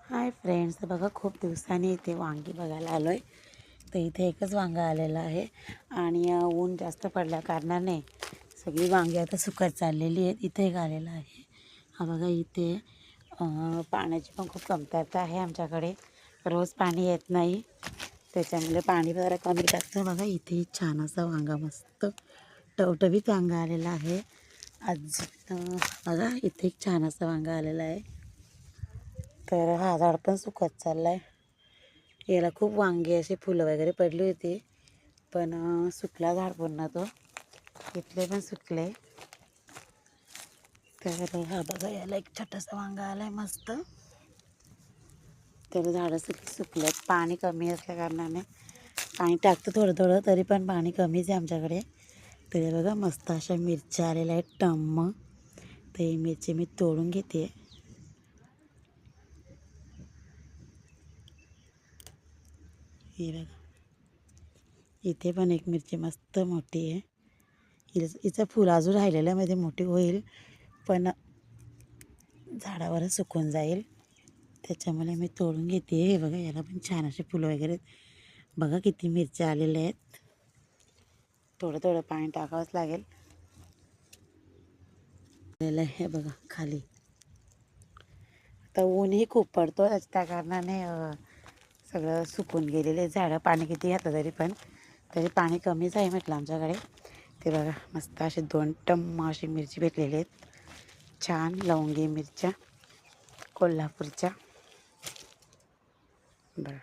Hi friends, तर बघा खूप दिवसांनी इथे वांगी बघायला आलो आहे. तर इथे एकच वांगा आलेला आहे आणि ऊन जास्त पडल्या कारणाने सगळी वांगी आता सुकत चाललेली आहेत. इथे एक आलेला आहे. हा बघा इथे पाण्याची पण खूप कमतरता आहे आमच्याकडे. रोज पाणी येत नाही, त्याच्यामुळे पाणी जरा कमी टाकतं. बघा इथे छान असा वांगा, मस्त टवटवीत वांगा आलेला आहे आज. बघा इथे एक छान असा वांगा आलेला आहे. तर हा झाड पण सुकत चालला आहे. याला खूप वांगे असे फुलं वगैरे पडली होती, पण सुकला झाड पूर्ण. तो इथले पण सुकले. तर हा बघा याला एक छोटासा वांगा आला आहे मस्त. तर झाडं सुकलेत. पाणी कमी असल्या कारणाने पाणी टाकतं थोडं थोडं, तरी पण पाणी कमीच आहे आमच्याकडे. तर बघा मस्त अशा मिरच्या आलेल्या आहेत टम्म. तर ही मिरची मी तोडून घेते. ही बघा इथे पण एक मिरची मस्त मोठी आहे. हिचं फुल अजून राहिलेल्यामध्ये मोठी होईल, पण झाडावरच सुकून जाईल, त्याच्यामुळे मी तोडून घेते. हे बघा याला पण छान असे फुलं वगैरे. बघा किती मिरच्या आलेल्या आहेत. थोडं थोडं पाणी टाकावंच लागेल. हे बघा खाली आता ऊनही खूप पडतो, त्या कारणाने सगळं सुकून गेलेले झाडं. पाणी किती घातलं तरी पाणी कमीच आहे म्हटलं आमच्याकडे. ते बघा मस्त असे 2 टम्म अशी मिरची भेटलेली आहेत. छान लवंगी मिरच्या कोल्हापूरच्या. बघा